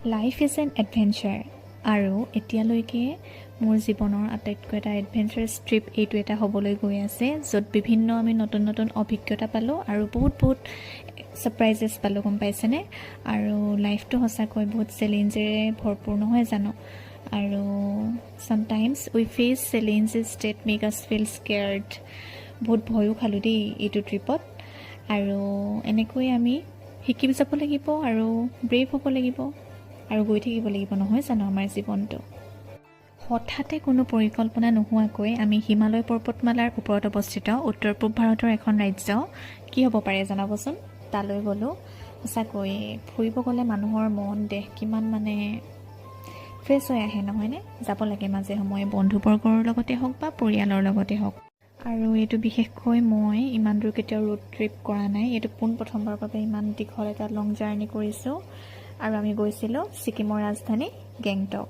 Life is an adventure আৰু এতিয়ালৈকে মোৰ জীৱনৰ আটাইতকৈ এটা এডভেঞ্চাৰাছ ট্ৰিপ এইটো এটা হ'বলৈ গৈ আছে, য'ত বিভিন্ন আমি নতুন নতুন অভিজ্ঞতা পালোঁ আৰু বহুত ছাৰপ্ৰাইজেছ পালোঁ, গম পাইছেনে? আৰু লাইফটো সঁচাকৈ বহুত চেলেঞ্জেৰে ভৰপূৰ নহয় জানো? আৰু চামটাইমছ উই ফেচ চেলেঞ্জেছ ডেট মেক আছ ফিল স্কেয়াৰ্ড। বহুত ভয়ো খালোঁ দেই এইটো ট্ৰিপত। আৰু এনেকৈ আমি শিকি যাব লাগিব আৰু ব্ৰেভ হ'ব লাগিব আৰু গৈ থাকিব লাগিব, নহয় জানো? আমাৰ জীৱনটো হঠাতে কোনো পৰিকল্পনা নোহোৱাকৈ আমি হিমালয় পৰ্বতমালাৰ ওপৰত অৱস্থিত উত্তৰ পূব ভাৰতৰ এখন ৰাজ্য, কি হ'ব পাৰে জনাবচোন? তালৈ গ'লোঁ। সঁচাকৈ ফুৰিব গ'লে মানুহৰ মন দেহ কিমান ফ্ৰেছ হৈ আহে, নহয়নে? যাব লাগে মাজে সময়ে, বন্ধুবৰ্গৰ লগতে হওক বা পৰিয়ালৰ লগতে হওক। আৰু এইটো বিশেষকৈ মই ইমান দূৰ কেতিয়াও ৰোড ট্ৰিপ কৰা নাই, এইটো প্ৰথমবাৰৰ বাবে ইমান দীঘল এটা লং জাৰ্ণি কৰিছোঁ। আৰু আমি গৈছিলোঁ ছিকিমৰ ৰাজধানী গেংটক।